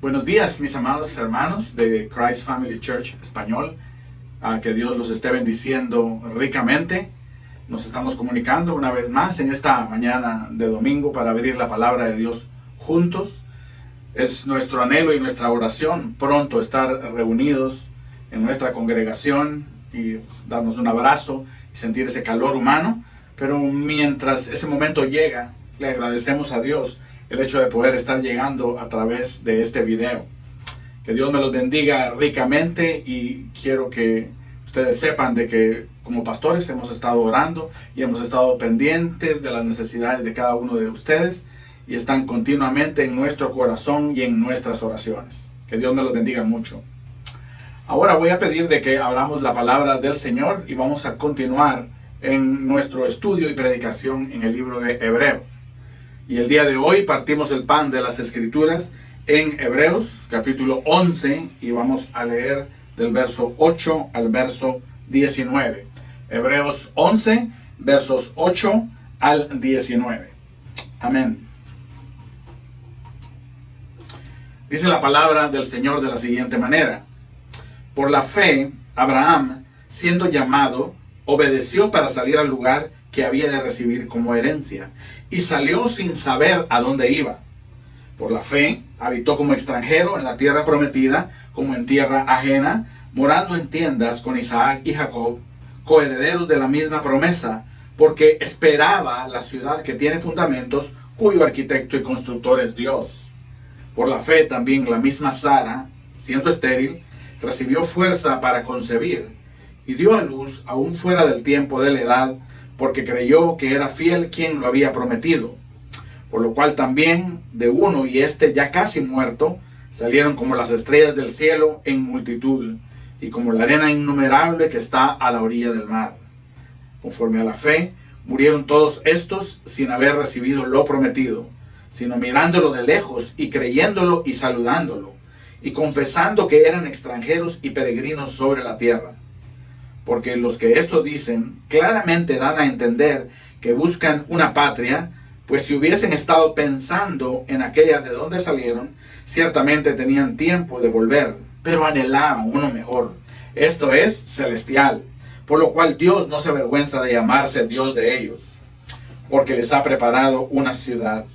Buenos días, mis amados hermanos de Christ Family Church Español. Que Dios los esté bendiciendo ricamente. Nos estamos comunicando una vez más en esta mañana de domingo para abrir la palabra de Dios juntos. Es nuestro anhelo y nuestra oración pronto estar reunidos en nuestra congregación y darnos un abrazo y sentir ese calor humano. Pero mientras ese momento llega, le agradecemos a Dios el hecho de poder estar llegando a través de este video. Que Dios me los bendiga ricamente y quiero que ustedes sepan de que como pastores hemos estado orando y hemos estado pendientes de las necesidades de cada uno de ustedes y están continuamente en nuestro corazón y en nuestras oraciones. Que Dios me los bendiga mucho. Ahora voy a pedir de que abramos la palabra del Señor y vamos a continuar en nuestro estudio y predicación en el libro de Hebreos. Y el día de hoy partimos el pan de las Escrituras en Hebreos, capítulo 11, y vamos a leer del verso 8 al verso 19. Hebreos 11, versos 8 al 19. Amén. Dice la palabra del Señor de la siguiente manera. Por la fe, Abraham, siendo llamado, obedeció para salir al lugar que había de recibir como herencia, y salió sin saber a dónde iba. Por la fe, habitó como extranjero en la tierra prometida, como en tierra ajena, morando en tiendas con Isaac y Jacob, coherederos de la misma promesa, porque esperaba la ciudad que tiene fundamentos, cuyo arquitecto y constructor es Dios. Por la fe también la misma Sara, siendo estéril, recibió fuerza para concebir, y dio a luz aún fuera del tiempo de la edad, porque creyó que era fiel quien lo había prometido. Por lo cual también de uno y este ya casi muerto, salieron como las estrellas del cielo en multitud, y como la arena innumerable que está a la orilla del mar. Conforme a la fe, murieron todos estos sin haber recibido lo prometido, sino mirándolo de lejos y creyéndolo y saludándolo, y confesando que eran extranjeros y peregrinos sobre la tierra. Porque los que esto dicen claramente dan a entender que buscan una patria, pues si hubiesen estado pensando en aquella de donde salieron, ciertamente tenían tiempo de volver, pero anhelaban uno mejor, esto es, celestial, por lo cual Dios no se avergüenza de llamarse Dios de ellos, porque les ha preparado una ciudad.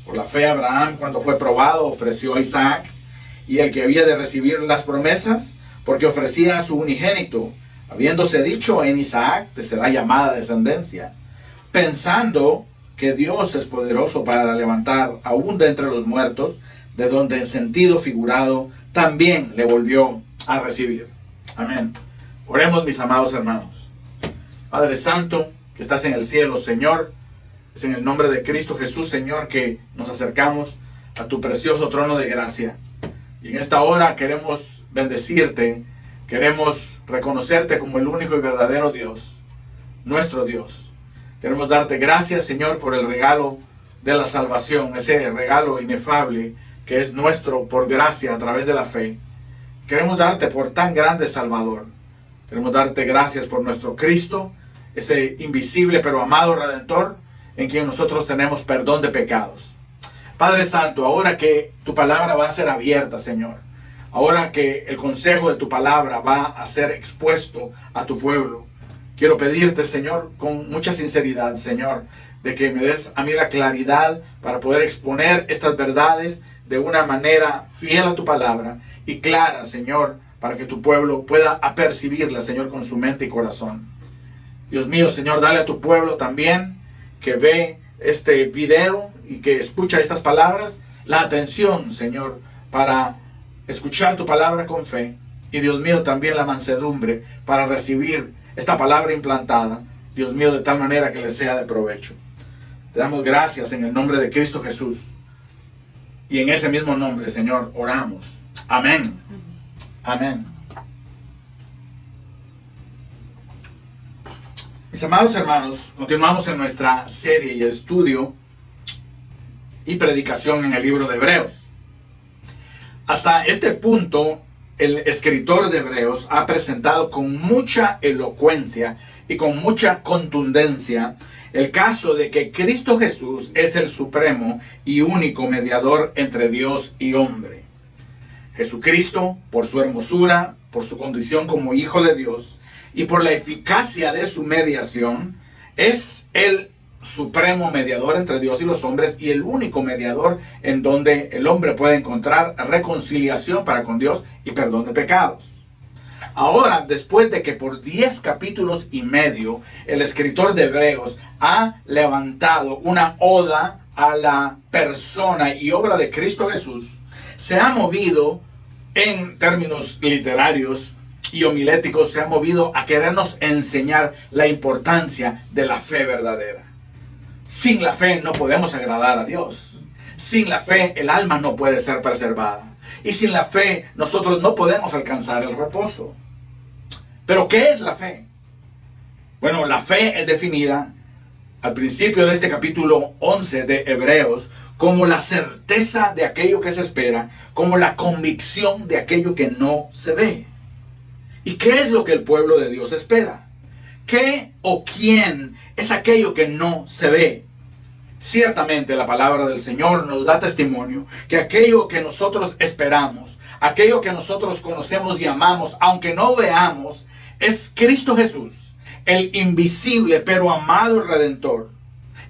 Por la fe Abraham, cuando fue probado, ofreció a Isaac, y el que había de recibir las promesas, porque ofrecía a su unigénito, habiéndose dicho en Isaac te será llamada descendencia, pensando que Dios es poderoso para levantar aún de entre los muertos, de donde en sentido figurado también le volvió a recibir. Amén. Oremos, mis amados hermanos. Padre Santo, que estás en el cielo, Señor, es en el nombre de Cristo Jesús, Señor, que nos acercamos a tu precioso trono de gracia. Y en esta hora queremos bendecirte, queremos reconocerte como el único y verdadero Dios, nuestro Dios. Queremos darte gracias, Señor, por el regalo de la salvación, ese regalo inefable que es nuestro por gracia a través de la fe. Queremos darte por tan grande Salvador. Queremos darte gracias por nuestro Cristo, ese invisible pero amado Redentor, en quien nosotros tenemos perdón de pecados. Padre Santo, ahora que tu palabra va a ser abierta, Señor, ahora que el consejo de tu palabra va a ser expuesto a tu pueblo, quiero pedirte, Señor, con mucha sinceridad, Señor, de que me des a mí la claridad para poder exponer estas verdades de una manera fiel a tu palabra y clara, Señor, para que tu pueblo pueda apercibirla, Señor, con su mente y corazón. Dios mío, Señor, dale a tu pueblo también que ve este video y que escucha estas palabras, la atención, Señor, para escuchar tu palabra con fe. Y Dios mío, también la mansedumbre para recibir esta palabra implantada, Dios mío, de tal manera que le sea de provecho. Te damos gracias en el nombre de Cristo Jesús. Y en ese mismo nombre, Señor, oramos. Amén. Amén. Mis amados hermanos, continuamos en nuestra serie y estudio y predicación en el libro de Hebreos. Hasta este punto, el escritor de Hebreos ha presentado con mucha elocuencia y con mucha contundencia el caso de que Cristo Jesús es el supremo y único mediador entre Dios y hombre. Jesucristo, por su hermosura, por su condición como Hijo de Dios y por la eficacia de su mediación, es el supremo mediador entre Dios y los hombres y el único mediador en donde el hombre puede encontrar reconciliación para con Dios y perdón de pecados. Ahora, después de que por 10 capítulos y medio el escritor de Hebreos ha levantado una oda a la persona y obra de Cristo Jesús, se ha movido en términos literarios y homiléticos, se ha movido a querernos enseñar la importancia de la fe verdadera. Sin la fe no podemos agradar a Dios. Sin la fe el alma no puede ser preservada. Y sin la fe nosotros no podemos alcanzar el reposo. ¿Pero qué es la fe? Bueno, la fe es definida al principio de este capítulo 11 de Hebreos como la certeza de aquello que se espera, como la convicción de aquello que no se ve. ¿Y qué es lo que el pueblo de Dios espera? ¿Qué o quién es aquello que no se ve? Ciertamente la palabra del Señor nos da testimonio que aquello que nosotros esperamos, aquello que nosotros conocemos y amamos, aunque no veamos, es Cristo Jesús, el invisible pero amado Redentor,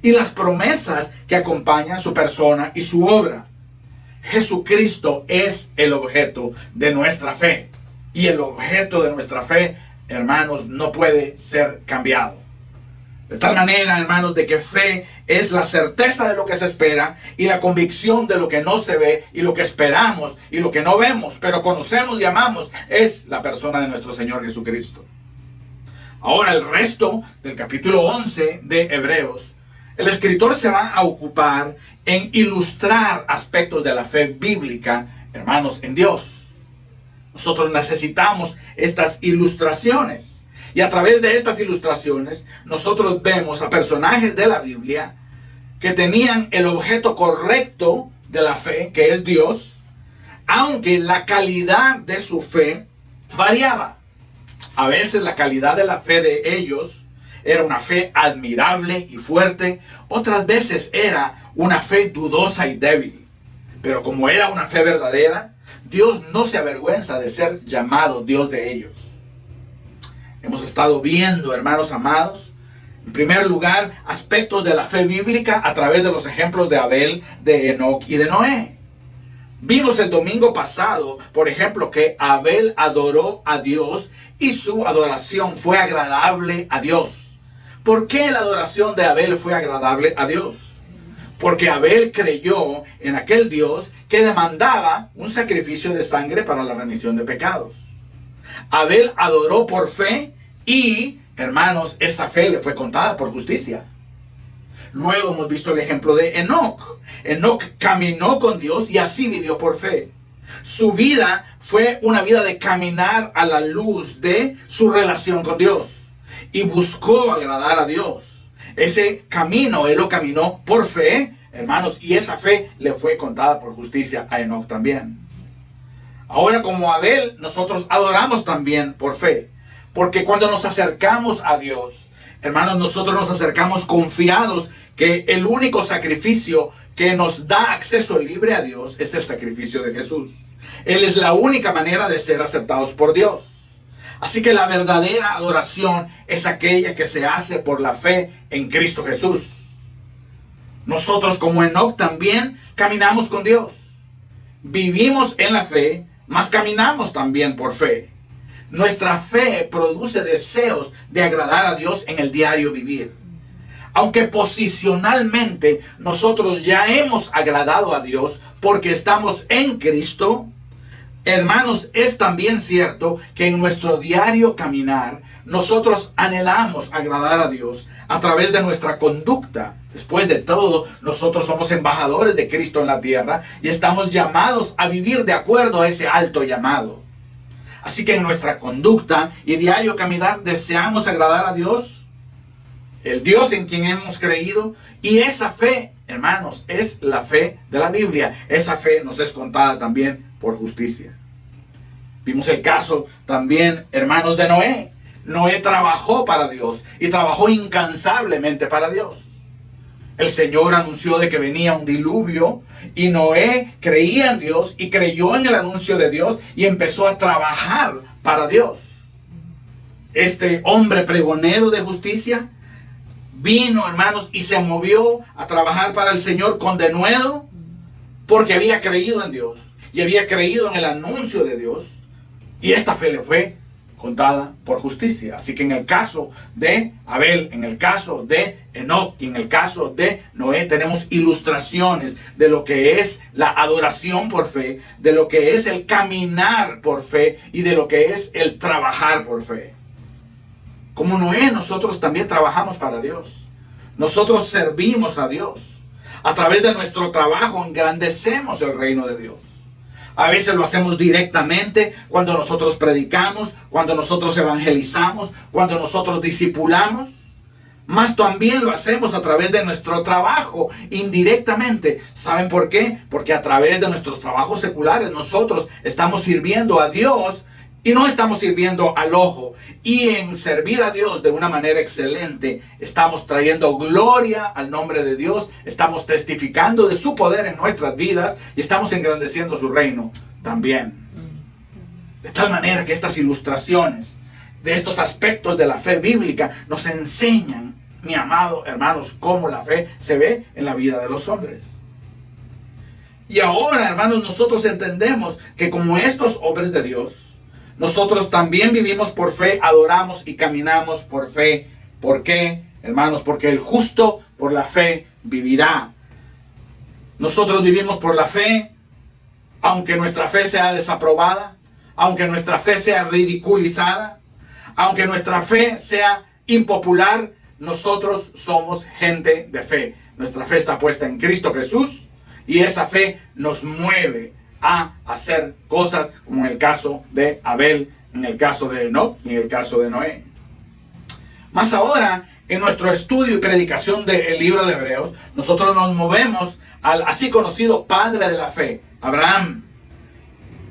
y las promesas que acompañan su persona y su obra. Jesucristo es el objeto de nuestra fe, y el objeto de nuestra fe, hermanos, no puede ser cambiado. De tal manera, hermanos, de que fe es la certeza de lo que se espera y la convicción de lo que no se ve y lo que esperamos y lo que no vemos, pero conocemos y amamos, es la persona de nuestro Señor Jesucristo. Ahora, el resto del capítulo 11 de Hebreos, el escritor se va a ocupar en ilustrar aspectos de la fe bíblica, hermanos, en Dios. Nosotros necesitamos estas ilustraciones. Y a través de estas ilustraciones, nosotros vemos a personajes de la Biblia que tenían el objeto correcto de la fe, que es Dios, aunque la calidad de su fe variaba. A veces la calidad de la fe de ellos era una fe admirable y fuerte, otras veces era una fe dudosa y débil. Pero como era una fe verdadera, Dios no se avergüenza de ser llamado Dios de ellos. Hemos estado viendo, hermanos amados, en primer lugar, aspectos de la fe bíblica a través de los ejemplos de Abel, de Enoc y de Noé. Vimos el domingo pasado, por ejemplo, que Abel adoró a Dios y su adoración fue agradable a Dios. ¿Por qué la adoración de Abel fue agradable a Dios? Porque Abel creyó en aquel Dios que demandaba un sacrificio de sangre para la remisión de pecados. Abel adoró por fe y, hermanos, esa fe le fue contada por justicia. Luego hemos visto el ejemplo de Enoc. Enoc caminó con Dios y así vivió por fe. Su vida fue una vida de caminar a la luz de su relación con Dios y buscó agradar a Dios. Ese camino, él lo caminó por fe, hermanos, y esa fe le fue contada por justicia a Enoc también. Ahora, como Abel, nosotros adoramos también por fe. Porque cuando nos acercamos a Dios, hermanos, nosotros nos acercamos confiados que el único sacrificio que nos da acceso libre a Dios es el sacrificio de Jesús. Él es la única manera de ser aceptados por Dios. Así que la verdadera adoración es aquella que se hace por la fe en Cristo Jesús. Nosotros, como Enoc, también caminamos con Dios. Vivimos en la fe, mas caminamos también por fe. Nuestra fe produce deseos de agradar a Dios en el diario vivir. Aunque posicionalmente nosotros ya hemos agradado a Dios porque estamos en Cristo, hermanos, es también cierto que en nuestro diario caminar nosotros anhelamos agradar a Dios a través de nuestra conducta. Después de todo, nosotros somos embajadores de Cristo en la tierra y estamos llamados a vivir de acuerdo a ese alto llamado. Así que en nuestra conducta y diario caminar deseamos agradar a Dios, el Dios en quien hemos creído, y esa fe, hermanos, es la fe de la Biblia. Esa fe nos es contada también por justicia. Vimos el caso también, hermanos, de Noé. Noé trabajó para Dios y trabajó incansablemente para Dios. El Señor anunció de que venía un diluvio y Noé creía en Dios y creyó en el anuncio de Dios y empezó a trabajar para Dios. Este hombre pregonero de justicia vino, hermanos, y se movió a trabajar para el Señor con denuedo porque había creído en Dios y había creído en el anuncio de Dios, y esta fe le fue contada por justicia. Así que en el caso de Abel, en el caso de Enoc y en el caso de Noé tenemos ilustraciones de lo que es la adoración por fe, de lo que es el caminar por fe y de lo que es el trabajar por fe. Como Noé, nosotros también trabajamos para Dios. Nosotros servimos a Dios. A través de nuestro trabajo engrandecemos el reino de Dios. A veces lo hacemos directamente cuando nosotros predicamos, cuando nosotros evangelizamos, cuando nosotros discipulamos. Mas también lo hacemos a través de nuestro trabajo, indirectamente. ¿Saben por qué? Porque a través de nuestros trabajos seculares nosotros estamos sirviendo a Dios y no estamos sirviendo al ojo. Y en servir a Dios de una manera excelente, estamos trayendo gloria al nombre de Dios, estamos testificando de su poder en nuestras vidas y estamos engrandeciendo su reino también. De tal manera que estas ilustraciones de estos aspectos de la fe bíblica nos enseñan, mi amado hermanos, cómo la fe se ve en la vida de los hombres. Y ahora, hermanos, nosotros entendemos que como estos hombres de Dios, nosotros también vivimos por fe, adoramos y caminamos por fe. ¿Por qué, hermanos? Porque el justo por la fe vivirá. Nosotros vivimos por la fe, aunque nuestra fe sea desaprobada, aunque nuestra fe sea ridiculizada, aunque nuestra fe sea impopular, nosotros somos gente de fe. Nuestra fe está puesta en Cristo Jesús y esa fe nos mueve a hacer cosas como en el caso de Abel, en el caso de Enoc y en el caso de Noé. Más ahora, en nuestro estudio y predicación del libro de Hebreos, nosotros nos movemos al así conocido padre de la fe, Abraham.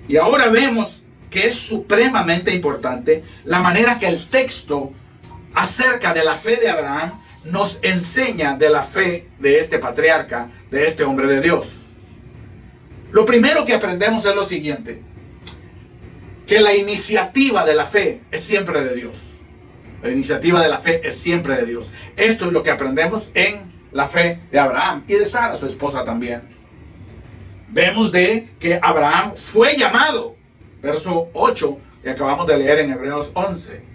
Y ahora vemos que es supremamente importante la manera que el texto acerca de la fe de Abraham nos enseña de la fe de este patriarca, de este hombre de Dios. Lo primero que aprendemos es lo siguiente: que la iniciativa de la fe es siempre de Dios. La iniciativa de la fe es siempre de Dios. Esto es lo que aprendemos en la fe de Abraham y de Sara, su esposa también. Vemos de que Abraham fue llamado, verso 8 que acabamos de leer en Hebreos 11.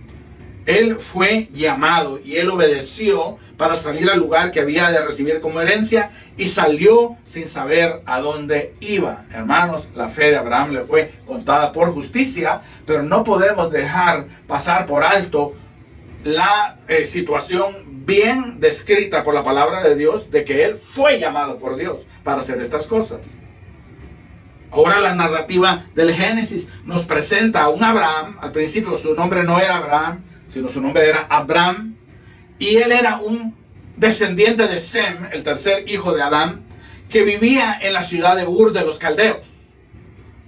Él fue llamado y él obedeció para salir al lugar que había de recibir como herencia y salió sin saber a dónde iba. Hermanos, la fe de Abraham le fue contada por justicia, pero no podemos dejar pasar por alto la situación bien descrita por la palabra de Dios de que él fue llamado por Dios para hacer estas cosas. Ahora la narrativa del Génesis nos presenta a un Abraham. Al principio su nombre no era Abraham, sino su nombre era Abram, y él era un descendiente de Sem, el tercer hijo de Adán, que vivía en la ciudad de Ur de los Caldeos.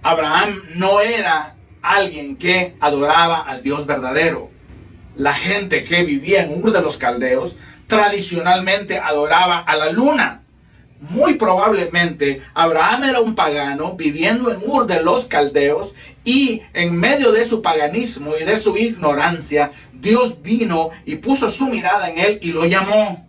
Abraham no era alguien que adoraba al Dios verdadero. La gente que vivía en Ur de los Caldeos tradicionalmente adoraba a la luna. Muy probablemente Abraham era un pagano viviendo en Ur de los Caldeos, y en medio de su paganismo y de su ignorancia, Dios vino y puso su mirada en él y lo llamó.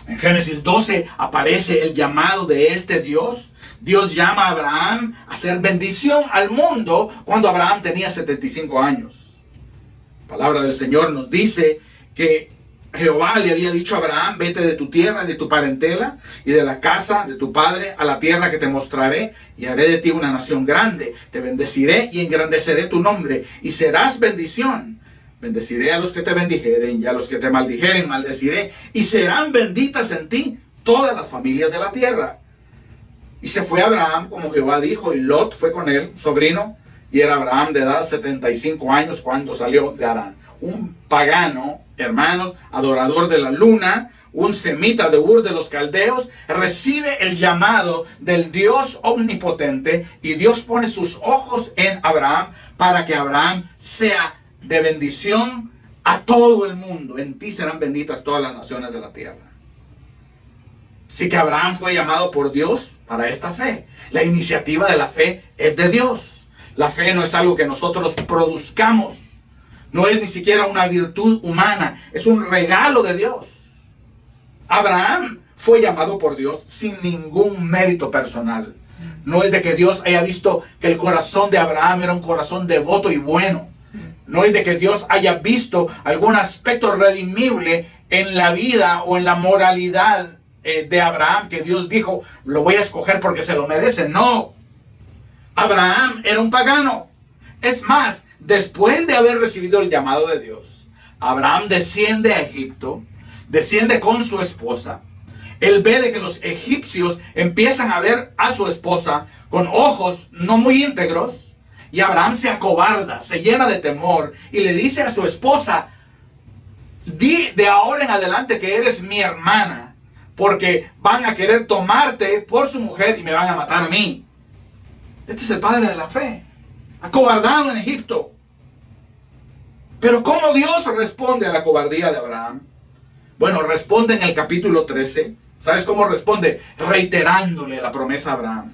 En Génesis 12 aparece el llamado de este Dios. Dios llama a Abraham a hacer bendición al mundo cuando Abraham tenía 75 años. La palabra del Señor nos dice que Jehová le había dicho a Abraham: vete de tu tierra y de tu parentela y de la casa de tu padre a la tierra que te mostraré, y haré de ti una nación grande. Te bendeciré y engrandeceré tu nombre y serás bendición. Bendeciré a los que te bendijeren y a los que te maldijeren maldeciré, y serán benditas en ti todas las familias de la tierra. Y se fue Abraham como Jehová dijo, y Lot fue con él, sobrino, y era Abraham de edad 75 años cuando salió de Harán. Un pagano, hermanos, adorador de la luna, un semita de Ur de los Caldeos, recibe el llamado del Dios omnipotente, y Dios pone sus ojos en Abraham para que Abraham sea de bendición a todo el mundo. En ti serán benditas todas las naciones de la tierra. Sí que Abraham fue llamado por Dios para esta fe. La iniciativa de la fe es de Dios. La fe no es algo que nosotros produzcamos. No es ni siquiera una virtud humana. Es un regalo de Dios. Abraham fue llamado por Dios sin ningún mérito personal. No es de que Dios haya visto que el corazón de Abraham era un corazón devoto y bueno. No es de que Dios haya visto algún aspecto redimible en la vida o en la moralidad de Abraham, que Dios dijo, lo voy a escoger porque se lo merece. No. Abraham era un pagano. Es más, después de haber recibido el llamado de Dios, Abraham desciende a Egipto, desciende con su esposa. Él ve de que los egipcios empiezan a ver a su esposa con ojos no muy íntegros, y Abraham se acobarda, se llena de temor y le dice a su esposa, di de ahora en adelante que eres mi hermana, porque van a querer tomarte por su mujer y me van a matar a mí. Este es el padre de la fe, acobardado en Egipto. Pero ¿cómo Dios responde a la cobardía de Abraham? Bueno, responde en el capítulo 13. ¿Sabes cómo responde? Reiterándole la promesa a Abraham.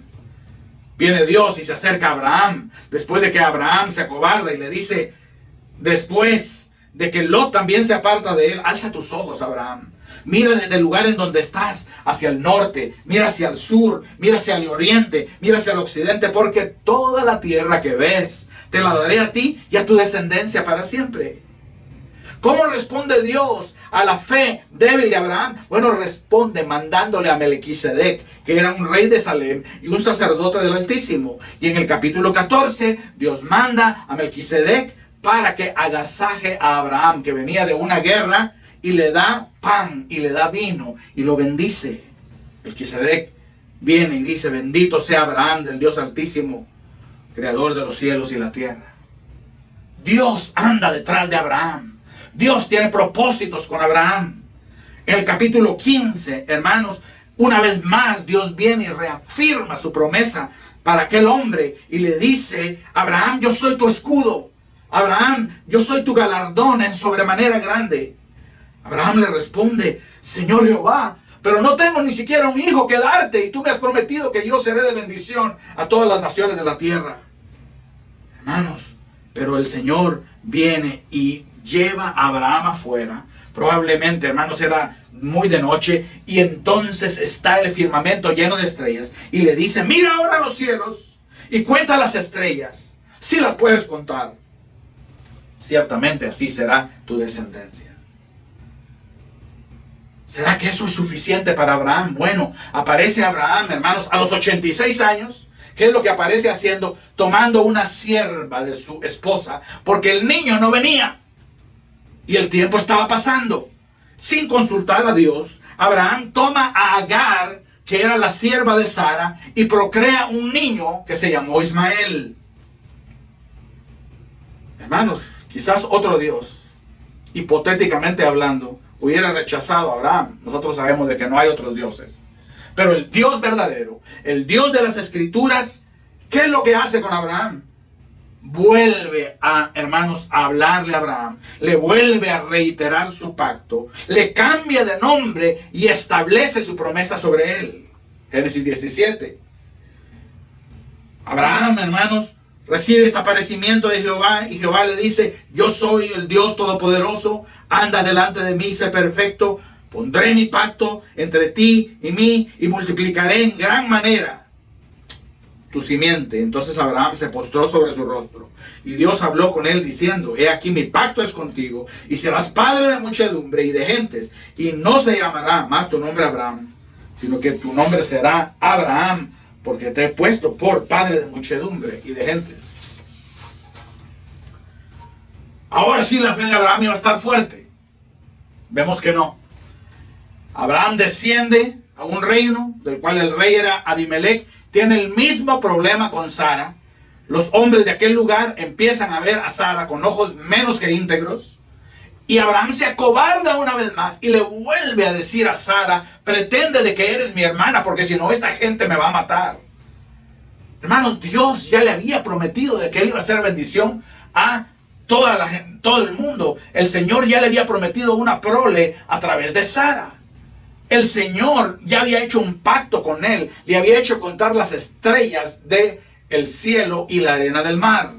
Viene Dios y se acerca a Abraham, después de que Abraham se acobarda y le dice, después de que Lot también se aparta de él, alza tus ojos, Abraham. Mira desde el lugar en donde estás, hacia el norte, mira hacia el sur, mira hacia el oriente, mira hacia el occidente, porque toda la tierra que ves, te la daré a ti y a tu descendencia para siempre. ¿Cómo responde Dios a la fe débil de Abraham? Bueno, responde mandándole a Melquisedec, que era un rey de Salem y un sacerdote del Altísimo. Y en el capítulo 14, Dios manda a Melquisedec para que agasaje a Abraham, que venía de una guerra, y le da pan y le da vino y lo bendice. Melquisedec viene y dice, bendito sea Abraham del Dios Altísimo, creador de los cielos y la tierra. Dios anda detrás de Abraham. Dios tiene propósitos con Abraham. En el capítulo 15, hermanos, una vez más Dios viene y reafirma su promesa para aquel hombre y le dice, Abraham, yo soy tu escudo. Abraham, yo soy tu galardón en sobremanera grande. Abraham le responde, Señor Jehová, pero no tengo ni siquiera un hijo que darte y tú me has prometido que yo seré de bendición a todas las naciones de la tierra. Hermanos, pero el Señor viene y lleva a Abraham afuera. Probablemente, hermanos, era muy de noche y entonces está el firmamento lleno de estrellas y le dice, mira ahora los cielos y cuenta las estrellas, si las puedes contar. Ciertamente así será tu descendencia. ¿Será que eso es suficiente para Abraham? Bueno, aparece Abraham, hermanos, a los 86 años. ¿Qué es lo que aparece haciendo? Tomando una sierva de su esposa, porque el niño no venía. Y el tiempo estaba pasando. Sin consultar a Dios, Abraham toma a Agar, que era la sierva de Sara, y procrea un niño que se llamó Ismael. Hermanos, quizás otro Dios, hipotéticamente hablando, hubiera rechazado a Abraham. Nosotros sabemos de que no hay otros dioses. Pero el Dios verdadero, el Dios de las Escrituras, ¿qué es lo que hace con Abraham? Vuelve a, hermanos, a hablarle a Abraham, le vuelve a reiterar su pacto, le cambia de nombre y establece su promesa sobre él. Génesis 17. Abraham, hermanos, recibe este aparecimiento de Jehová y Jehová le dice, yo soy el Dios Todopoderoso, anda delante de mí, sé perfecto, pondré mi pacto entre ti y mí y multiplicaré en gran manera tu simiente. Entonces Abraham se postró sobre su rostro y Dios habló con él diciendo, he aquí mi pacto es contigo y serás padre de muchedumbre y de gentes y no se llamará más tu nombre Abraham, sino que tu nombre será Abraham, porque te he puesto por padre de muchedumbre y de gentes. Ahora sí la fe de Abraham iba a estar fuerte. Vemos que no. Abraham desciende a un reino del cual el rey era Abimelech. Tiene el mismo problema con Sara. Los hombres de aquel lugar empiezan a ver a Sara con ojos menos que íntegros. Y Abraham se acobarda una vez más y le vuelve a decir a Sara, pretende de que eres mi hermana, porque si no esta gente me va a matar. Hermanos, Dios ya le había prometido de que él iba a hacer bendición a todo el mundo. El Señor ya le había prometido una prole a través de Sara. El Señor ya había hecho un pacto con él, le había hecho contar las estrellas del cielo y la arena del mar.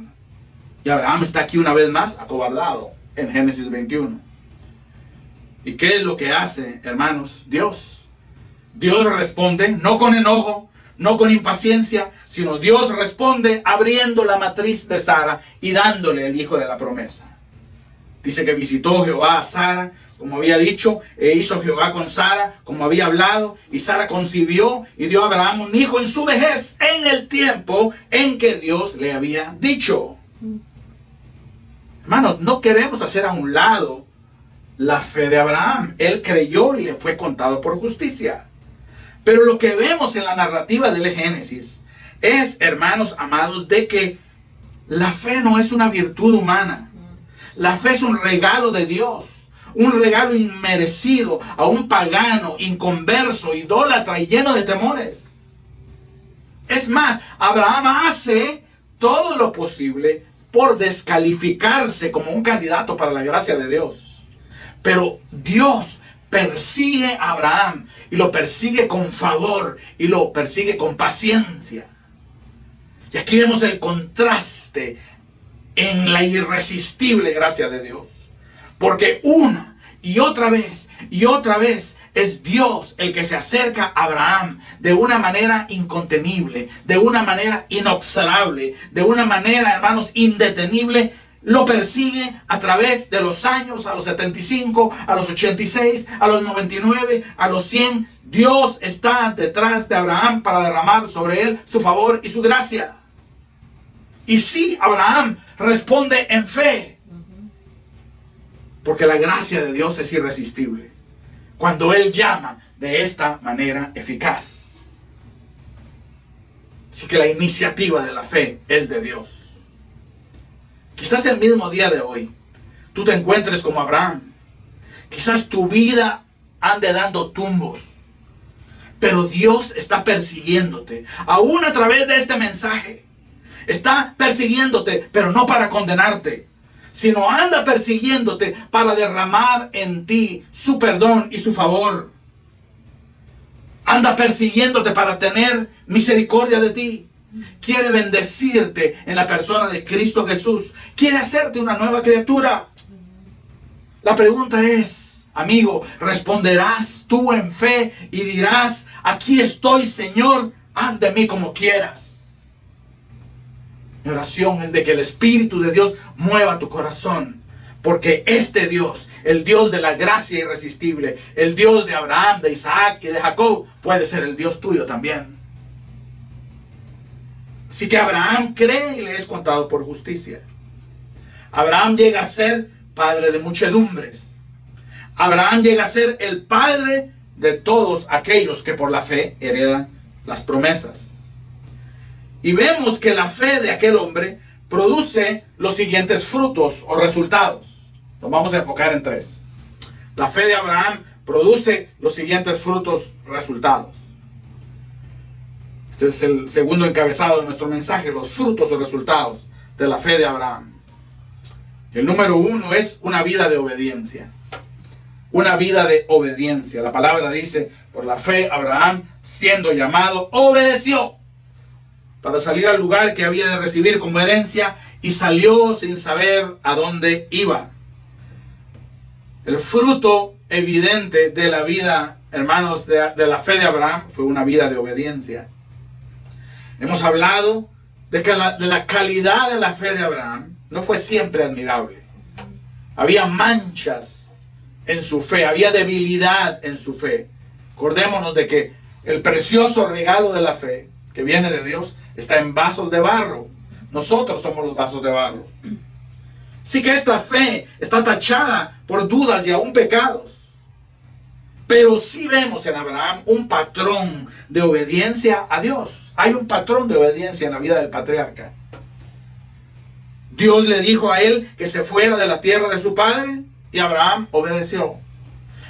Y Abraham está aquí una vez más acobardado en Génesis 21. ¿Y qué es lo que hace, hermanos? Dios responde, no con enojo, no con impaciencia, sino Dios responde abriendo la matriz de Sara y dándole el hijo de la promesa. Dice que visitó Jehová a Sara, como había dicho, e hizo Jehová con Sara, como había hablado, y Sara concibió y dio a Abraham un hijo en su vejez, en el tiempo en que Dios le había dicho. Hermanos, no queremos hacer a un lado la fe de Abraham. Él creyó y le fue contado por justicia. Pero lo que vemos en la narrativa del Génesis es, hermanos amados, de que la fe no es una virtud humana. La fe es un regalo de Dios, un regalo inmerecido a un pagano, inconverso, idólatra y lleno de temores. Es más, Abraham hace todo lo posible por descalificarse como un candidato para la gracia de Dios. Pero Dios persigue a Abraham y lo persigue con favor y lo persigue con paciencia. Y aquí vemos el contraste en la irresistible gracia de Dios. Porque una y otra vez es Dios el que se acerca a Abraham de una manera incontenible, de una manera inexorable, de una manera, hermanos, indetenible. Lo persigue a través de los años, a los 75, a los 86, a los 99, a los 100. Dios está detrás de Abraham para derramar sobre él su favor y su gracia. Y sí, Abraham responde en fe. Porque la gracia de Dios es irresistible. Cuando Él llama de esta manera eficaz. Así que la iniciativa de la fe es de Dios. Quizás el mismo día de hoy tú te encuentres como Abraham. Quizás tu vida ande dando tumbos. Pero Dios está persiguiéndote. Aún a través de este mensaje. Está persiguiéndote, pero no para condenarte. Sino anda persiguiéndote para derramar en ti su perdón y su favor. Anda persiguiéndote para tener misericordia de ti. Quiere bendecirte en la persona de Cristo Jesús. Quiere hacerte una nueva criatura. La pregunta es, amigo, ¿responderás tú en fe y dirás, aquí estoy, Señor, haz de mí como quieras? Mi oración es de que el Espíritu de Dios mueva tu corazón. Porque este Dios, el Dios de la gracia irresistible, el Dios de Abraham, de Isaac y de Jacob, puede ser el Dios tuyo también. Así que Abraham cree y le es contado por justicia. Abraham llega a ser padre de muchedumbres. Abraham llega a ser el padre de todos aquellos que por la fe heredan las promesas. Y vemos que la fe de aquel hombre produce los siguientes frutos o resultados. Nos vamos a enfocar en tres. La fe de Abraham produce los siguientes frutos, resultados. Este es el segundo encabezado de nuestro mensaje, los frutos o resultados de la fe de Abraham. El número uno es una vida de obediencia. Una vida de obediencia. La palabra dice, por la fe Abraham, siendo llamado, obedeció para salir al lugar que había de recibir como herencia y salió sin saber a dónde iba. El fruto evidente de la vida, hermanos, de la fe de Abraham fue una vida de obediencia. Hemos hablado de que la calidad de la fe de Abraham no fue siempre admirable. Había manchas en su fe, había debilidad en su fe. Acordémonos de que el precioso regalo de la fe que viene de Dios está en vasos de barro. Nosotros somos los vasos de barro. Así que esta fe está tachada por dudas y aún pecados. Pero sí vemos en Abraham un patrón de obediencia a Dios. Hay un patrón de obediencia en la vida del patriarca. Dios le dijo a él que se fuera de la tierra de su padre y Abraham obedeció.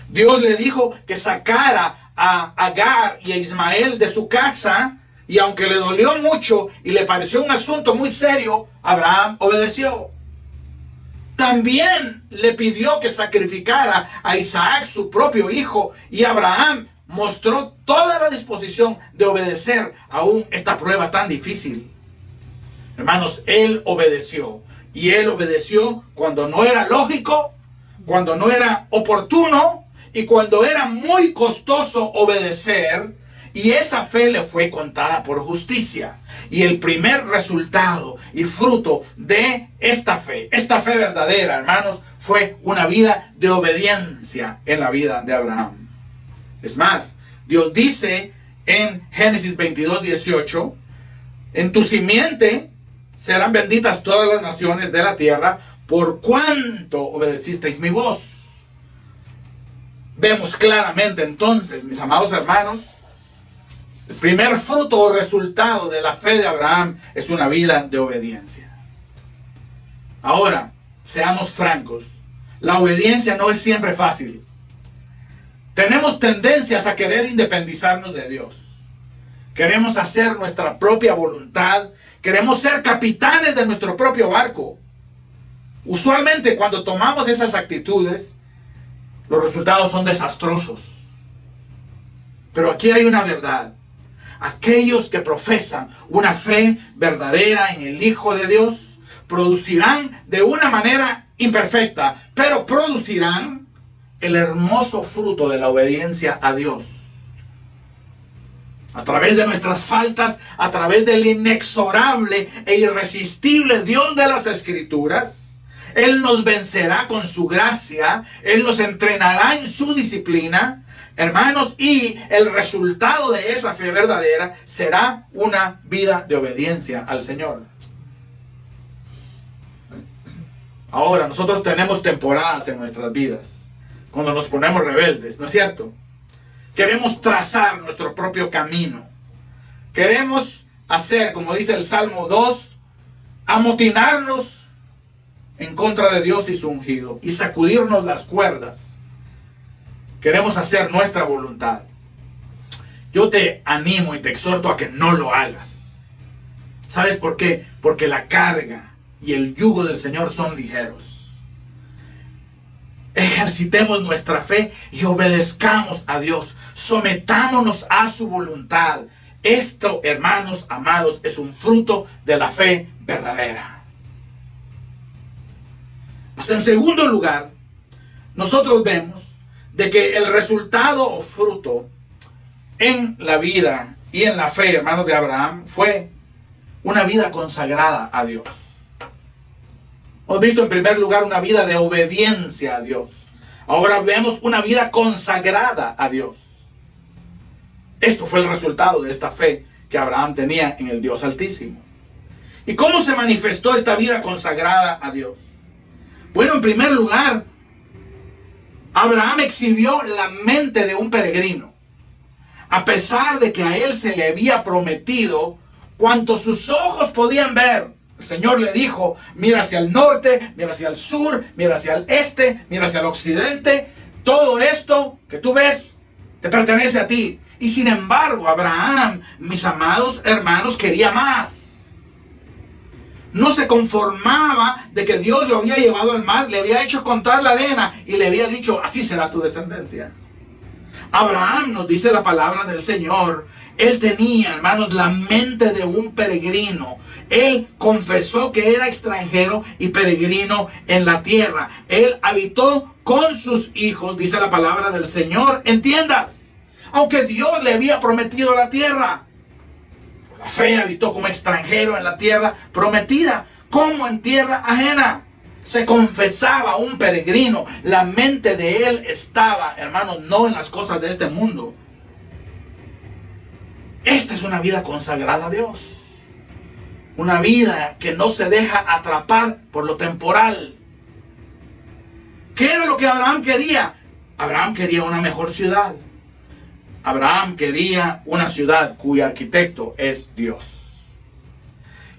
Dios le dijo que sacara a Agar y a Ismael de su casa y aunque le dolió mucho y le pareció un asunto muy serio, Abraham obedeció. también le pidió que sacrificara a Isaac, su propio hijo, y Abraham mostró toda la disposición de obedecer aún esta prueba tan difícil. Hermanos, él obedeció, y él obedeció cuando no era lógico, cuando no era oportuno y cuando era muy costoso obedecer, y esa fe le fue contada por justicia. Y el primer resultado y fruto de esta fe verdadera, hermanos, fue una vida de obediencia en la vida de Abraham. Es más, Dios dice en Génesis 22:18, en tu simiente serán benditas todas las naciones de la tierra, por cuanto obedecisteis mi voz. Vemos claramente entonces, mis amados hermanos, el primer fruto o resultado de la fe de Abraham es una vida de obediencia. Ahora, seamos francos, la obediencia no es siempre fácil. Tenemos tendencias a querer independizarnos de Dios. Queremos hacer nuestra propia voluntad. Queremos ser capitanes de nuestro propio barco. Usualmente cuando tomamos esas actitudes, los resultados son desastrosos. Pero aquí hay una verdad. Aquellos que profesan una fe verdadera en el Hijo de Dios producirán de una manera imperfecta, pero producirán el hermoso fruto de la obediencia a Dios. A través de nuestras faltas, a través del inexorable e irresistible Dios de las Escrituras, Él nos vencerá con su gracia, Él nos entrenará en su disciplina, hermanos, y el resultado de esa fe verdadera será una vida de obediencia al Señor. Ahora, nosotros tenemos temporadas en nuestras vidas cuando nos ponemos rebeldes, ¿no es cierto? Queremos trazar nuestro propio camino. Queremos hacer, como dice el Salmo 2, amotinarnos en contra de Dios y su ungido y sacudirnos las cuerdas. Queremos hacer nuestra voluntad. Yo te animo y te exhorto a que no lo hagas. ¿Sabes por qué? Porque la carga y el yugo del Señor son ligeros. Ejercitemos nuestra fe y obedezcamos a Dios. Sometámonos a su voluntad. Esto, hermanos amados, es un fruto de la fe verdadera. Pues en segundo lugar, nosotros vemos de que el resultado o fruto en la vida y en la fe, hermanos, de Abraham fue una vida consagrada a Dios. Hemos visto en primer lugar una vida de obediencia a Dios. Ahora vemos una vida consagrada a Dios. Esto fue el resultado de esta fe que Abraham tenía en el Dios Altísimo. ¿Y cómo se manifestó esta vida consagrada a Dios? Bueno, en primer lugar, Abraham exhibió la mente de un peregrino. A pesar de que a él se le había prometido cuanto sus ojos podían ver, el Señor le dijo, mira hacia el norte, mira hacia el sur, mira hacia el este, mira hacia el occidente. Todo esto que tú ves te pertenece a ti. Y sin embargo, Abraham, mis amados hermanos, quería más. No se conformaba de que Dios lo había llevado al mar, le había hecho contar la arena y le había dicho, así será tu descendencia. Abraham, nos dice la palabra del Señor, él tenía, hermanos, la mente de un peregrino. Él confesó que era extranjero y peregrino en la tierra. Él habitó con sus hijos, dice la palabra del Señor, en tiendas, aunque Dios le había prometido la tierra. Por la fe habitó como extranjero en la tierra prometida, como en tierra ajena. Se confesaba un peregrino. La mente de él estaba, hermanos, no en las cosas de este mundo. Esta es una vida consagrada a Dios. Una vida que no se deja atrapar por lo temporal. ¿Qué era lo que Abraham quería? Abraham quería una mejor ciudad. Abraham quería una ciudad cuyo arquitecto es Dios.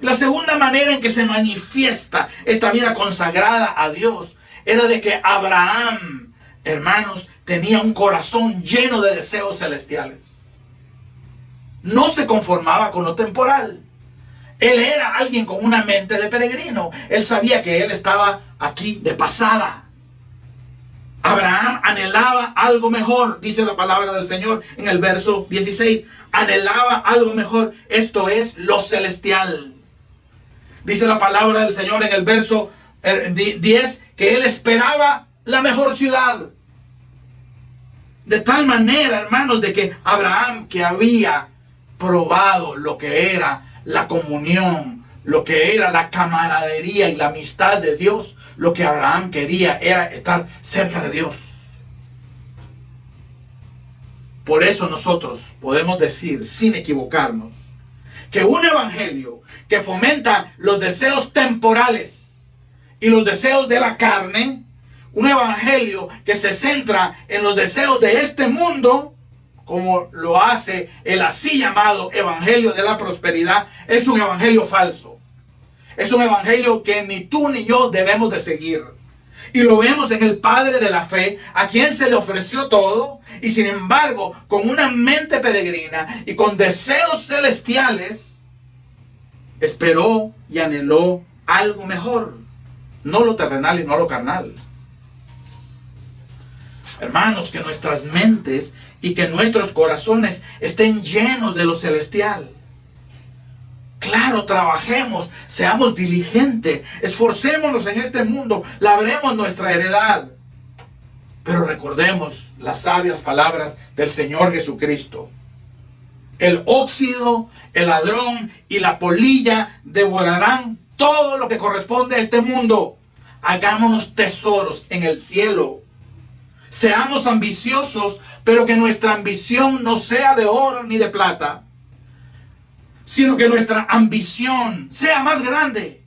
La segunda manera en que se manifiesta esta vida consagrada a Dios era de que Abraham, hermanos, tenía un corazón lleno de deseos celestiales. No se conformaba con lo temporal. Él era alguien con una mente de peregrino. Él sabía que él estaba aquí de pasada. Abraham anhelaba algo mejor, dice la palabra del Señor en el verso 16. Anhelaba algo mejor, esto es lo celestial. Dice la palabra del Señor en el verso 10 que él esperaba la mejor ciudad. De tal manera, hermanos, de que Abraham, que había probado lo que era la comunión, lo que era la camaradería y la amistad de Dios, lo que Abraham quería era estar cerca de Dios. Por eso nosotros podemos decir, sin equivocarnos, que un evangelio que fomenta los deseos temporales y los deseos de la carne, un evangelio que se centra en los deseos de este mundo, como lo hace el así llamado evangelio de la prosperidad, es un evangelio falso. Es un evangelio que ni tú ni yo debemos de seguir. Y lo vemos en el padre de la fe, a quien se le ofreció todo, y sin embargo, con una mente peregrina y con deseos celestiales, esperó y anheló algo mejor. No lo terrenal y no lo carnal. Hermanos, que nuestras mentes y que nuestros corazones estén llenos de lo celestial. Claro, trabajemos, seamos diligentes, esforcémonos en este mundo, labremos nuestra heredad. Pero recordemos las sabias palabras del Señor Jesucristo. El óxido, el ladrón y la polilla devorarán todo lo que corresponde a este mundo. Hagámonos tesoros en el cielo. Seamos ambiciosos, pero que nuestra ambición no sea de oro ni de plata, sino que nuestra ambición sea más grande.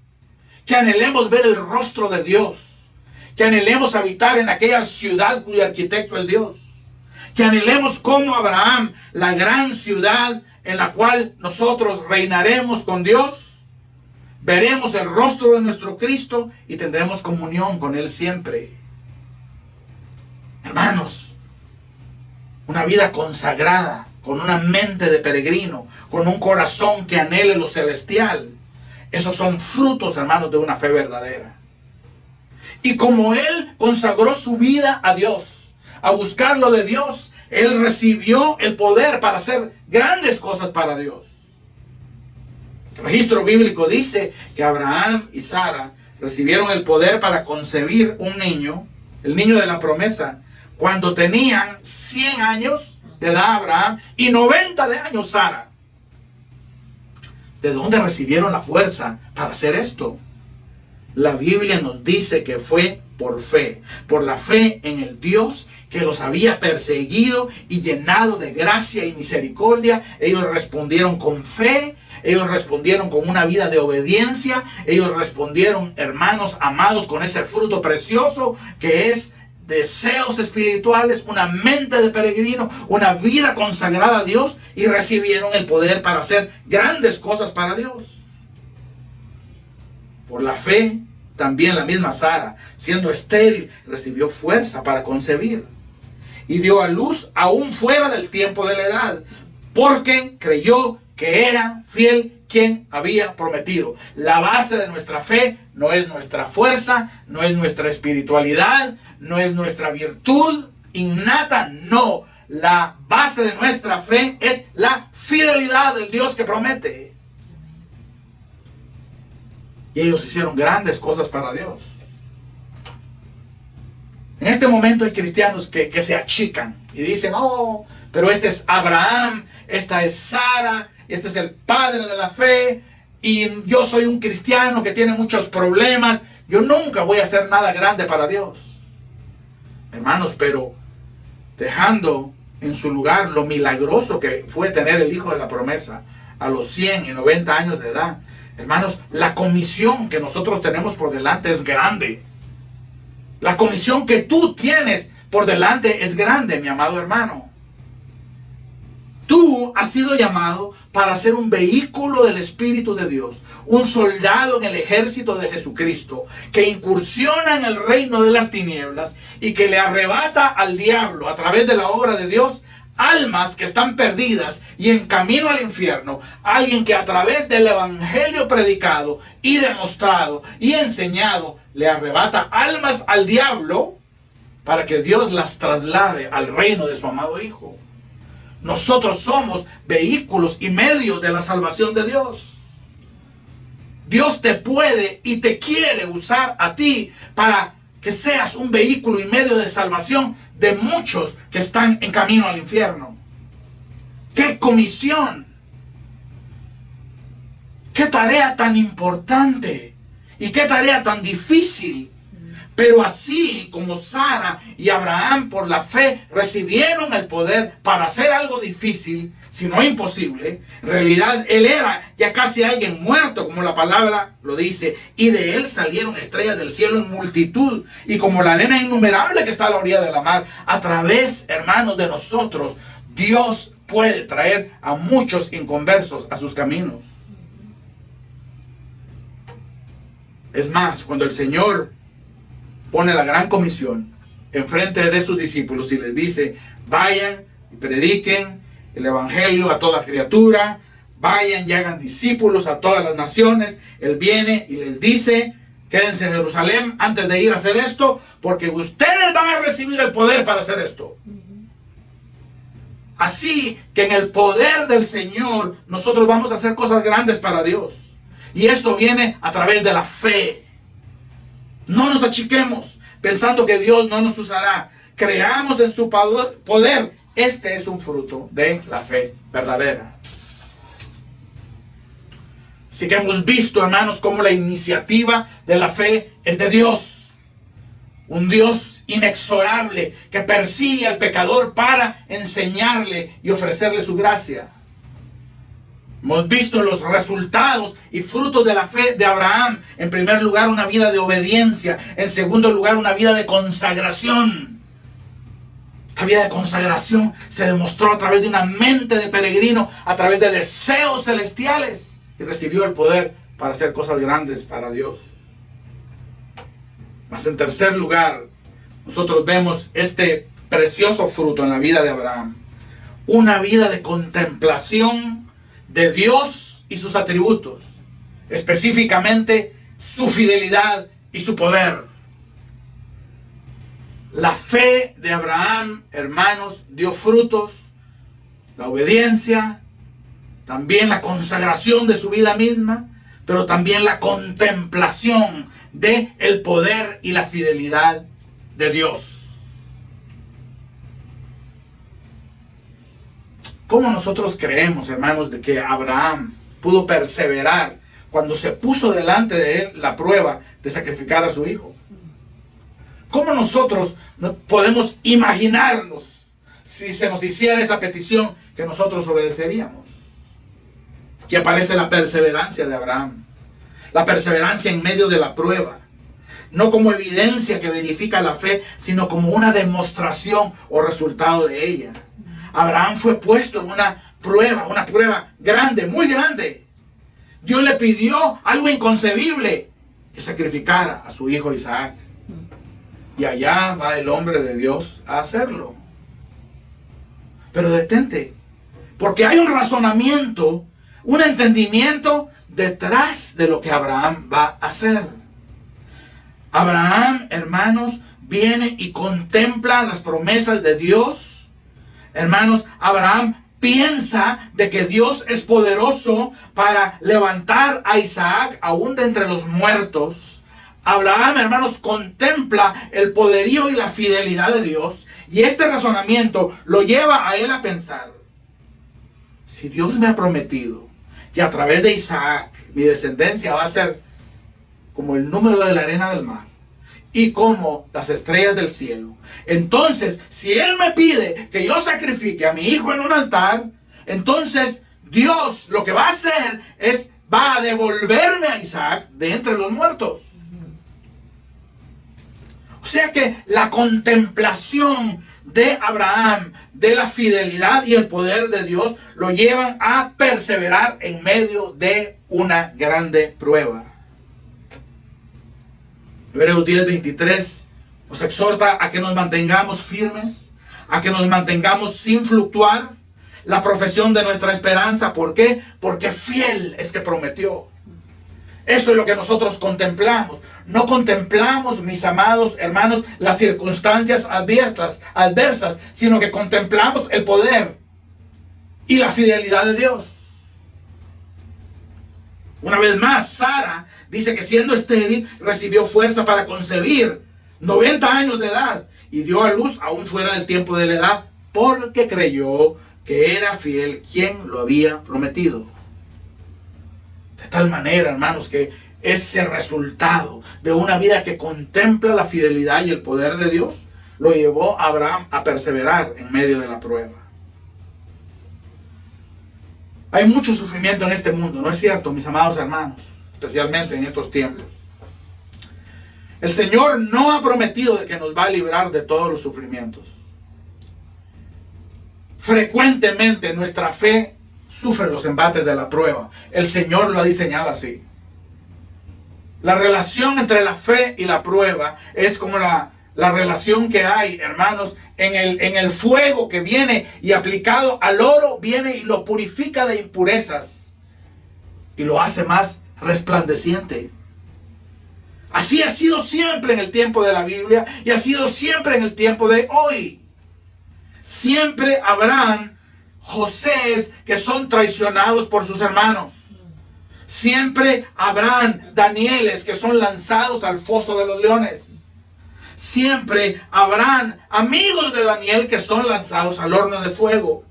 Que anhelemos ver el rostro de Dios. Que anhelemos habitar en aquella ciudad cuyo arquitecto es Dios. Que anhelemos como Abraham, la gran ciudad en la cual nosotros reinaremos con Dios. Veremos el rostro de nuestro Cristo y tendremos comunión con Él siempre. Hermanos, una vida consagrada, con una mente de peregrino, con un corazón que anhele lo celestial. Esos son frutos, hermanos, de una fe verdadera. Y como él consagró su vida a Dios, a buscar lo de Dios, él recibió el poder para hacer grandes cosas para Dios. El registro bíblico dice que Abraham y Sara recibieron el poder para concebir un niño, el niño de la promesa, cuando tenían 100 años de edad Abraham y 90 de años Sara. ¿De dónde recibieron la fuerza para hacer esto? La Biblia nos dice que fue por fe, por la fe en el Dios que los había perseguido y llenado de gracia y misericordia. Ellos respondieron con fe, ellos respondieron con una vida de obediencia, ellos respondieron, hermanos amados, con ese fruto precioso que es deseos espirituales, una mente de peregrino, una vida consagrada a Dios, y recibieron el poder para hacer grandes cosas para Dios. Por la fe, también la misma Sara, siendo estéril, recibió fuerza para concebir y dio a luz aún fuera del tiempo de la edad, porque creyó que era fiel quien había prometido. La base de nuestra fe no es nuestra fuerza, no es nuestra espiritualidad, no es nuestra virtud innata, no. La base de nuestra fe es la fidelidad del Dios que promete. Y ellos hicieron grandes cosas para Dios. En este momento hay cristianos que se achican y dicen, oh, pero este es Abraham, esta es Sara, este es el padre de la fe, y yo soy un cristiano que tiene muchos problemas, yo nunca voy a hacer nada grande para Dios. Hermanos, pero dejando en su lugar lo milagroso que fue tener el hijo de la promesa a los 100 y 90 años de edad, hermanos, la comisión que nosotros tenemos por delante es grande. La comisión que tú tienes por delante es grande, mi amado hermano. Tú has sido llamado para ser un vehículo del Espíritu de Dios, un soldado en el ejército de Jesucristo, que incursiona en el reino de las tinieblas y que le arrebata al diablo a través de la obra de Dios almas que están perdidas y en camino al infierno. Alguien que a través del evangelio predicado y demostrado y enseñado le arrebata almas al diablo para que Dios las traslade al reino de su amado Hijo. Nosotros somos vehículos y medios de la salvación de Dios. Dios te puede y te quiere usar a ti para que seas un vehículo y medio de salvación de muchos que están en camino al infierno. ¡Qué comisión! ¡Qué tarea tan importante! ¡Y qué tarea tan difícil! Pero así como Sara y Abraham por la fe recibieron el poder para hacer algo difícil, si no imposible, en realidad él era ya casi alguien muerto, como la palabra lo dice, y de él salieron estrellas del cielo en multitud, y como la arena innumerable que está a la orilla de la mar. A través, hermanos, de nosotros, Dios puede traer a muchos inconversos a sus caminos. Es más, cuando el Señor pone la gran comisión enfrente de sus discípulos y les dice: vayan y prediquen el evangelio a toda criatura, vayan y hagan discípulos a todas las naciones. Él viene y les dice: quédense en Jerusalén antes de ir a hacer esto, porque ustedes van a recibir el poder para hacer esto. Así que en el poder del Señor nosotros vamos a hacer cosas grandes para Dios, y esto viene a través de la fe. No nos achiquemos pensando que Dios no nos usará. Creamos en su poder. Este es un fruto de la fe verdadera. Así que hemos visto, hermanos, cómo la iniciativa de la fe es de Dios. Un Dios inexorable que persigue al pecador para enseñarle y ofrecerle su gracia. Hemos visto los resultados y frutos de la fe de Abraham. En primer lugar, una vida de obediencia. En segundo lugar, una vida de consagración. Esta vida de consagración se demostró a través de una mente de peregrino, a través de deseos celestiales, y recibió el poder para hacer cosas grandes para Dios. Mas en tercer lugar, nosotros vemos este precioso fruto en la vida de Abraham. Una vida de contemplación de Dios y sus atributos, específicamente su fidelidad y su poder. La fe de Abraham, hermanos, dio frutos, la obediencia, también la consagración de su vida misma, pero también la contemplación de el poder y la fidelidad de Dios. ¿Cómo nosotros creemos, hermanos, de que Abraham pudo perseverar cuando se puso delante de él la prueba de sacrificar a su hijo? ¿Cómo nosotros podemos imaginarnos, si se nos hiciera esa petición, que nosotros obedeceríamos? Aquí aparece la perseverancia de Abraham. La perseverancia en medio de la prueba. No como evidencia que verifica la fe, sino como una demostración o resultado de ella. Abraham fue puesto en una prueba grande, muy grande. Dios le pidió algo inconcebible, que sacrificara a su hijo Isaac. Y allá va el hombre de Dios a hacerlo. Pero detente, porque hay un razonamiento, un entendimiento detrás de lo que Abraham va a hacer. Abraham, hermanos, viene y contempla las promesas de Dios. Hermanos, Abraham piensa de que Dios es poderoso para levantar a Isaac aún de entre los muertos. Abraham, hermanos, contempla el poderío y la fidelidad de Dios, y este razonamiento lo lleva a él a pensar: si Dios me ha prometido que a través de Isaac mi descendencia va a ser como el número de la arena del mar y como las estrellas del cielo, entonces si Él me pide que yo sacrifique a mi hijo en un altar, entonces Dios lo que va a hacer es, va a devolverme a Isaac de entre los muertos. O sea que la contemplación de Abraham, de la fidelidad y el poder de Dios, lo llevan a perseverar en medio de una grande prueba. Hebreos 10:23 nos exhorta a que nos mantengamos firmes a que nos mantengamos sin fluctuar la profesión de nuestra esperanza. ¿Por qué? Porque fiel es que prometió. Eso es lo que nosotros contemplamos. No contemplamos, mis amados hermanos, las circunstancias adversas, sino que contemplamos el poder y la fidelidad de Dios. Una vez más, Sara dice que siendo estéril recibió fuerza para concebir, 90 años de edad, y dio a luz aún fuera del tiempo de la edad, porque creyó que era fiel quien lo había prometido. De tal manera, hermanos, que ese resultado de una vida que contempla la fidelidad y el poder de Dios lo llevó a Abraham a perseverar en medio de la prueba. Hay mucho sufrimiento en este mundo, ¿no es cierto, mis amados hermanos? Especialmente en estos tiempos. El Señor no ha prometido de que nos va a librar de todos los sufrimientos. Frecuentemente nuestra fe sufre los embates de la prueba. El Señor lo ha diseñado así. La relación entre la fe y la prueba es como la relación que hay, hermanos, en el fuego que viene y aplicado al oro, viene y lo purifica de impurezas y lo hace más resplandeciente. Así ha sido siempre en el tiempo de la Biblia y ha sido siempre en el tiempo de hoy. Siempre habrán Josés que son traicionados por sus hermanos. Siempre habrán Danieles que son lanzados al foso de los leones. Siempre habrán amigos de Daniel que son lanzados al horno de fuego.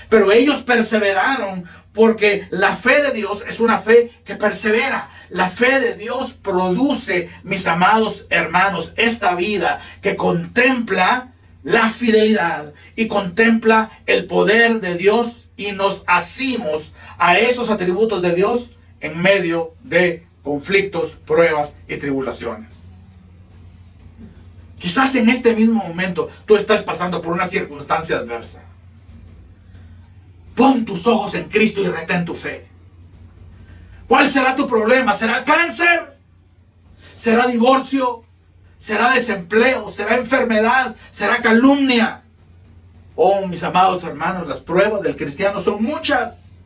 Pero ellos perseveraron porque la fe de Dios es una fe que persevera. La fe de Dios produce, mis amados hermanos, esta vida que contempla la fidelidad y contempla el poder de Dios, y nos asimos a esos atributos de Dios en medio de conflictos, pruebas y tribulaciones. Quizás en este mismo momento tú estás pasando por una circunstancia adversa. Pon tus ojos en Cristo y retén tu fe. ¿Cuál será tu problema? ¿Será cáncer? ¿Será divorcio? ¿Será desempleo? ¿Será enfermedad? ¿Será calumnia? Oh, mis amados hermanos, las pruebas del cristiano son muchas.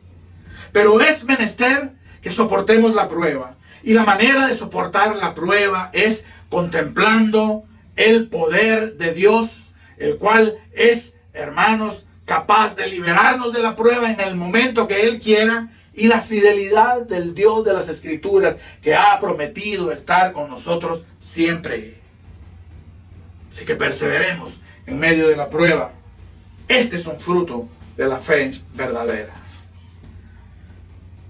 Pero es menester que soportemos la prueba. Y la manera de soportar la prueba es contemplando el poder de Dios, el cual es, hermanos, capaz de liberarnos de la prueba en el momento que Él quiera, y la fidelidad del Dios de las Escrituras, que ha prometido estar con nosotros siempre. Así que perseveremos en medio de la prueba. Este es un fruto de la fe verdadera.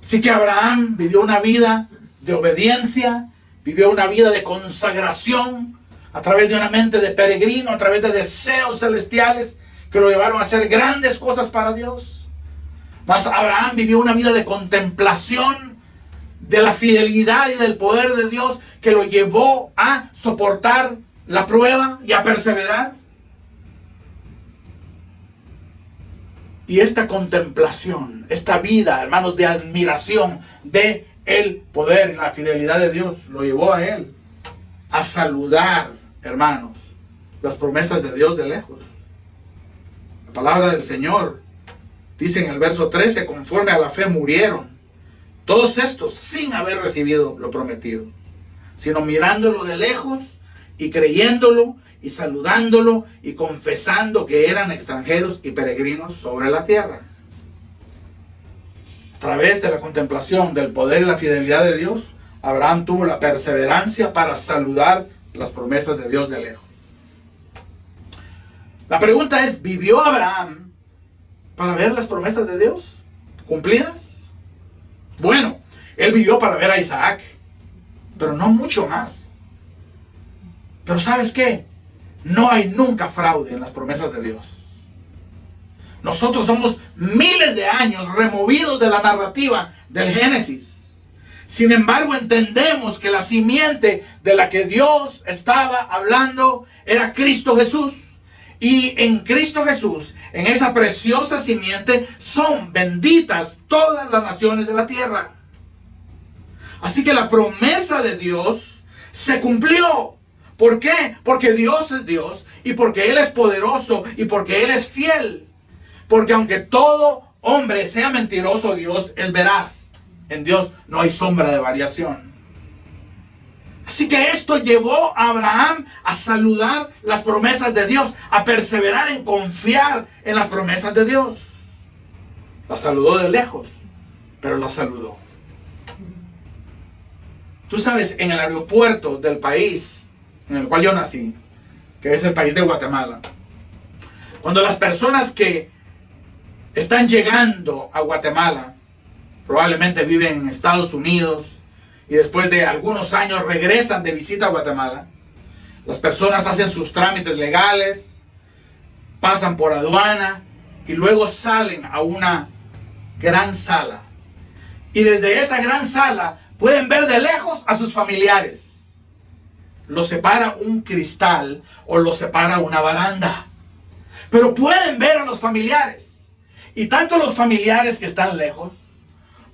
Así que Abraham vivió una vida de obediencia, vivió una vida de consagración a través de una mente de peregrino, a través de deseos celestiales que lo llevaron a hacer grandes cosas para Dios. Mas Abraham vivió una vida de contemplación de la fidelidad y del poder de Dios, que lo llevó a soportar la prueba y a perseverar. Y esta contemplación, esta vida, hermanos, de admiración de el poder y la fidelidad de Dios, lo llevó a él a saludar, hermanos, las promesas de Dios de lejos. La palabra del Señor dice en el verso 13, conforme a la fe murieron todos estos sin haber recibido lo prometido, sino mirándolo de lejos y creyéndolo y saludándolo y confesando que eran extranjeros y peregrinos sobre la tierra. A través de la contemplación del poder y la fidelidad de Dios, Abraham tuvo la perseverancia para saludar las promesas de Dios de lejos. La pregunta es, ¿vivió Abraham para ver las promesas de Dios cumplidas? Bueno, él vivió para ver a Isaac, pero no mucho más. Pero ¿sabes qué? No hay nunca fraude en las promesas de Dios. Nosotros somos miles de años removidos de la narrativa del Génesis. Sin embargo, entendemos que la simiente de la que Dios estaba hablando era Cristo Jesús. Y en Cristo Jesús, en esa preciosa simiente, son benditas todas las naciones de la tierra. Así que la promesa de Dios se cumplió. ¿Por qué? Porque Dios es Dios y porque Él es poderoso y porque Él es fiel. Porque aunque todo hombre sea mentiroso, Dios es veraz. En Dios no hay sombra de variación. Así que esto llevó a Abraham a saludar las promesas de Dios, a perseverar en confiar en las promesas de Dios. La saludó de lejos, pero la saludó. Tú sabes, en el aeropuerto del país en el cual yo nací, que es el país de Guatemala, cuando las personas que están llegando a Guatemala probablemente viven en Estados Unidos y después de algunos años regresan de visita a Guatemala, las personas hacen sus trámites legales, pasan por aduana y luego salen a una gran sala. Y desde esa gran sala pueden ver de lejos a sus familiares. Los separa un cristal o los separa una baranda. Pero pueden ver a los familiares. Y tanto los familiares que están lejos,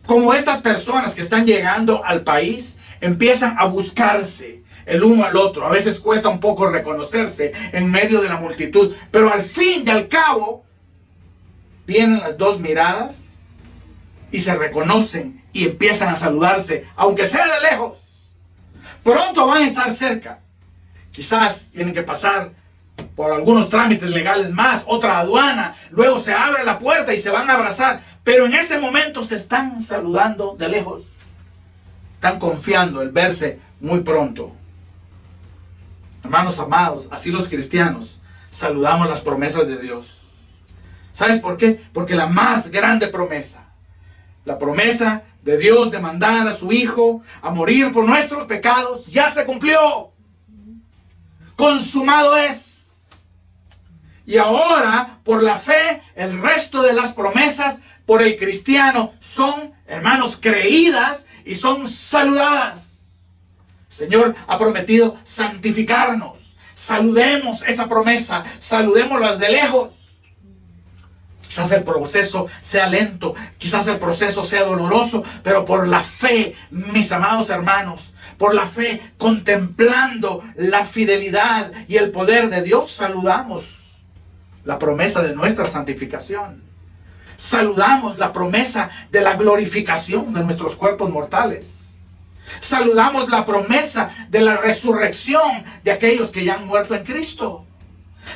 como estas personas que están llegando al país, empiezan a buscarse el uno al otro. A veces cuesta un poco reconocerse en medio de la multitud, pero al fin y al cabo vienen las dos miradas y se reconocen y empiezan a saludarse, aunque sea de lejos. Pronto van a estar cerca. Quizás tienen que pasar por algunos trámites legales más, otra aduana, luego se abre la puerta y se van a abrazar, pero en ese momento se están saludando de lejos, están confiando en verse muy pronto. Hermanos amados, así los cristianos saludamos las promesas de Dios. ¿Sabes por qué? Porque la más grande promesa, la promesa de Dios de mandar a su Hijo a morir por nuestros pecados, ya se cumplió. Consumado es. Y ahora, por la fe, el resto de las promesas por el cristiano son, hermanos, creídas y son saludadas. El Señor ha prometido santificarnos. Saludemos esa promesa, saludémoslas de lejos. Quizás el proceso sea lento, quizás el proceso sea doloroso, pero por la fe, mis amados hermanos, por la fe, contemplando la fidelidad y el poder de Dios, saludamos la promesa de nuestra santificación. Saludamos la promesa de la glorificación de nuestros cuerpos mortales. Saludamos la promesa de la resurrección de aquellos que ya han muerto en Cristo.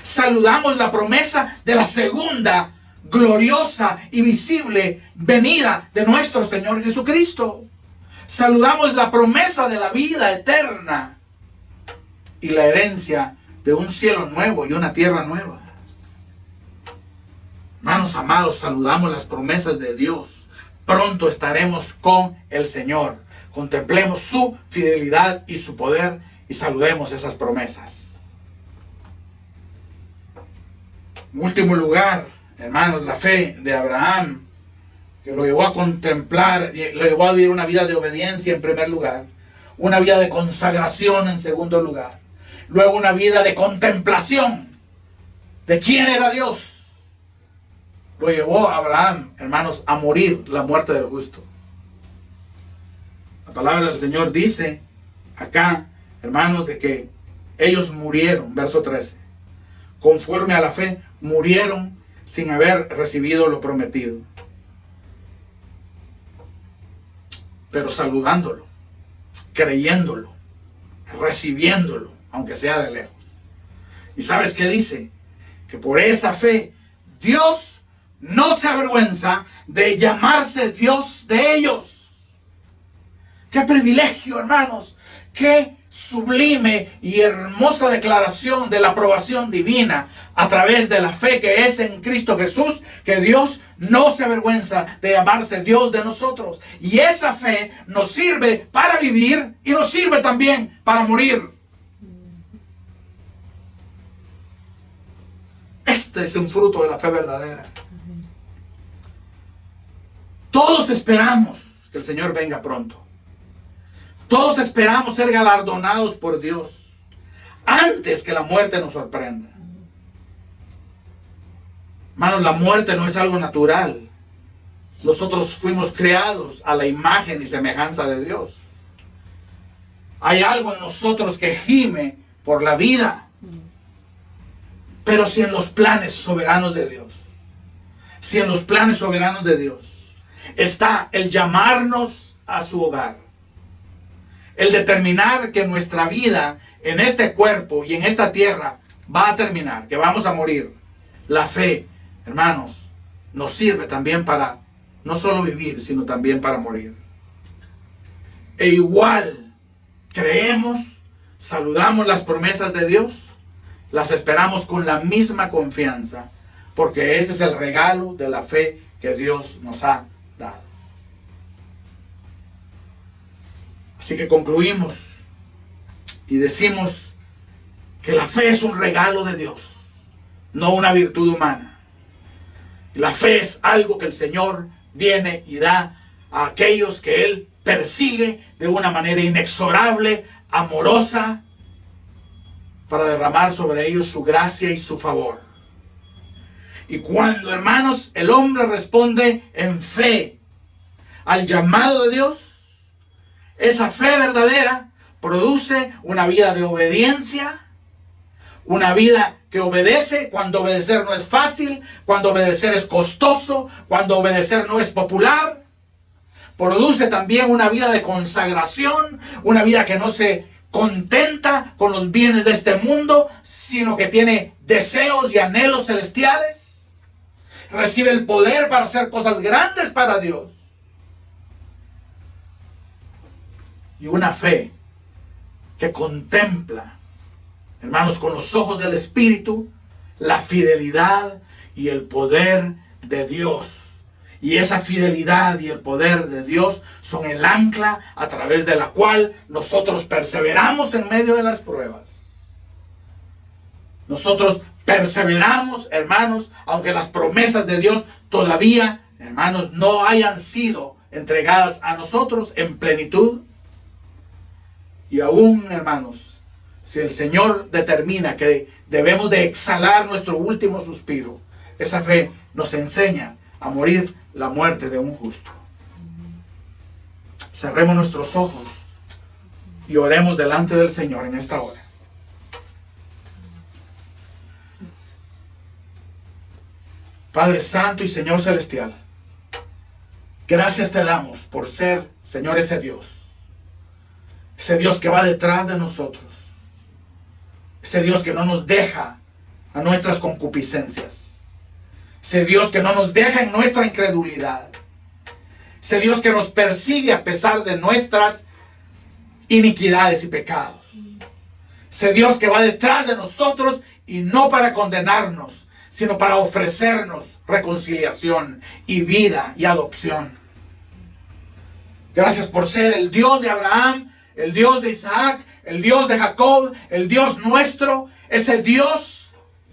Saludamos la promesa de la segunda gloriosa y visible venida de nuestro Señor Jesucristo. Saludamos la promesa de la vida eterna y la herencia de un cielo nuevo y una tierra nueva. Hermanos amados, saludamos las promesas de Dios. Pronto estaremos con el Señor. Contemplemos su fidelidad y su poder y saludemos esas promesas. En último lugar, hermanos, la fe de Abraham, que lo llevó a contemplar, lo llevó a vivir una vida de obediencia en primer lugar, una vida de consagración en segundo lugar, luego una vida de contemplación de quién era Dios. Lo llevó a Abraham, hermanos, a morir la muerte del justo. La palabra del Señor dice acá, hermanos, de que ellos murieron, verso 13, conforme a la fe, murieron sin haber recibido lo prometido, pero saludándolo, creyéndolo, recibiéndolo, aunque sea de lejos. ¿Y sabes qué dice? Que por esa fe Dios no se avergüenza de llamarse Dios de ellos. ¡Qué privilegio, hermanos! ¡Qué sublime y hermosa declaración de la aprobación divina a través de la fe que es en Cristo Jesús! Que Dios no se avergüenza de llamarse Dios de nosotros. Y esa fe nos sirve para vivir y nos sirve también para morir. Este es un fruto de la fe verdadera. Todos esperamos que el Señor venga pronto. Todos esperamos ser galardonados por Dios antes que la muerte nos sorprenda. Hermanos, la muerte no es algo natural. Nosotros fuimos creados a la imagen y semejanza de Dios. Hay algo en nosotros que gime por la vida. Pero si en los planes soberanos de Dios, si en los planes soberanos de Dios está el llamarnos a su hogar, el determinar que nuestra vida en este cuerpo y en esta tierra va a terminar, que vamos a morir, la fe, hermanos, nos sirve también para no solo vivir, sino también para morir. E igual creemos, saludamos las promesas de Dios, las esperamos con la misma confianza, porque ese es el regalo de la fe que Dios nos ha dado. Así que concluimos y decimos que la fe es un regalo de Dios, no una virtud humana. La fe es algo que el Señor viene y da a aquellos que Él persigue de una manera inexorable, amorosa, para derramar sobre ellos su gracia y su favor. Y cuando, hermanos, el hombre responde en fe al llamado de Dios, esa fe verdadera produce una vida de obediencia, una vida que obedece cuando obedecer no es fácil, cuando obedecer es costoso, cuando obedecer no es popular. Produce también una vida de consagración, una vida que no se contenta con los bienes de este mundo, sino que tiene deseos y anhelos celestiales. Recibe el poder para hacer cosas grandes para Dios. Y una fe que contempla, hermanos, con los ojos del Espíritu, la fidelidad y el poder de Dios. Y esa fidelidad y el poder de Dios son el ancla a través de la cual nosotros perseveramos en medio de las pruebas. Nosotros perseveramos, hermanos, aunque las promesas de Dios todavía, hermanos, no hayan sido entregadas a nosotros en plenitud. Y aún, hermanos, si el Señor determina que debemos de exhalar nuestro último suspiro, esa fe nos enseña a morir la muerte de un justo. Cerremos nuestros ojos y oremos delante del Señor en esta hora. Padre Santo y Señor Celestial, gracias te damos por ser, Señor, ese Dios que va detrás de nosotros, ese Dios que no nos deja a nuestras concupiscencias, ese Dios que no nos deja en nuestra incredulidad, ese Dios que nos persigue a pesar de nuestras iniquidades y pecados, ese Dios que va detrás de nosotros y no para condenarnos, sino para ofrecernos reconciliación y vida y adopción. Gracias por ser el Dios de Abraham, el Dios de Isaac, el Dios de Jacob, el Dios nuestro, ese Dios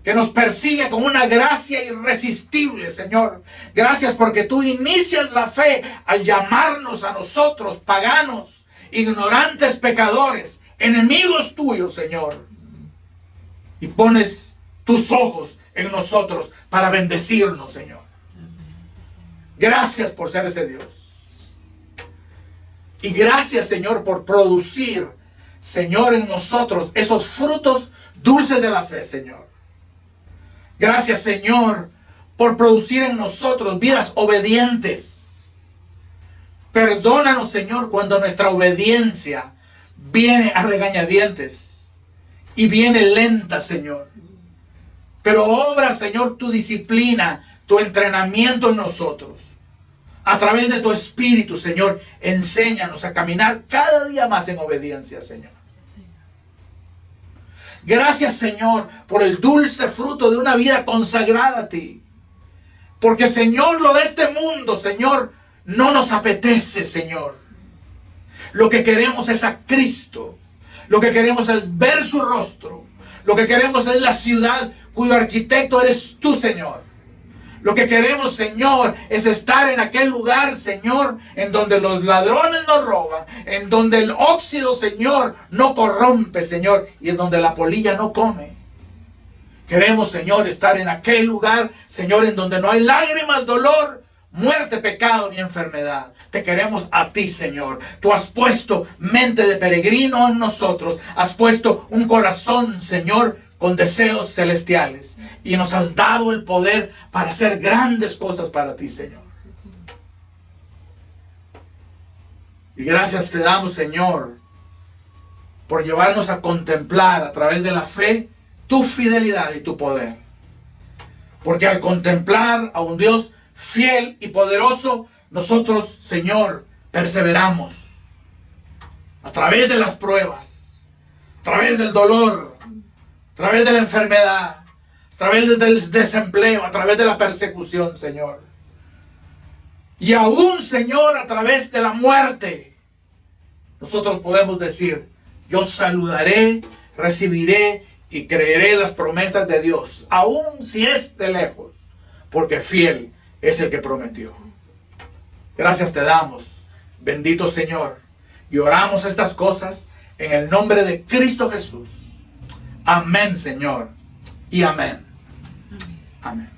que nos persigue con una gracia irresistible, Señor. Gracias porque tú inicias la fe al llamarnos a nosotros, paganos, ignorantes, pecadores, enemigos tuyos, Señor. Y pones tus ojos en nosotros para bendecirnos, Señor. Gracias por ser ese Dios. Y gracias, Señor, por producir, Señor, en nosotros esos frutos dulces de la fe, Señor. Gracias, Señor, por producir en nosotros vidas obedientes. Perdónanos, Señor, cuando nuestra obediencia viene a regañadientes y viene lenta, Señor. Pero obra, Señor, tu disciplina, tu entrenamiento en nosotros. A través de tu Espíritu, Señor, enséñanos a caminar cada día más en obediencia, Señor. Gracias, Señor, por el dulce fruto de una vida consagrada a ti. Porque, Señor, lo de este mundo, Señor, no nos apetece, Señor. Lo que queremos es a Cristo. Lo que queremos es ver su rostro. Lo que queremos es la ciudad cuyo arquitecto eres tú, Señor. Lo que queremos, Señor, es estar en aquel lugar, Señor, en donde los ladrones no roban, en donde el óxido, Señor, no corrompe, Señor, y en donde la polilla no come. Queremos, Señor, estar en aquel lugar, Señor, en donde no hay lágrimas, dolor, muerte, pecado ni enfermedad. Te queremos a ti, Señor. Tú has puesto mente de peregrino en nosotros. Has puesto un corazón, Señor, con deseos celestiales y nos has dado el poder para hacer grandes cosas para ti, Señor. Y gracias te damos, Señor, por llevarnos a contemplar a través de la fe tu fidelidad y tu poder. Porque al contemplar a un Dios fiel y poderoso, nosotros, Señor, perseveramos. A través de las pruebas, a través del dolor, a través de la enfermedad, a través del desempleo, a través de la persecución, Señor. Y aún, Señor, a través de la muerte, nosotros podemos decir, yo saludaré, recibiré y creeré las promesas de Dios, aun si es de lejos, porque fiel es el que prometió. Gracias te damos, bendito Señor, y oramos estas cosas en el nombre de Cristo Jesús. Amén, Señor, y amén. Amén.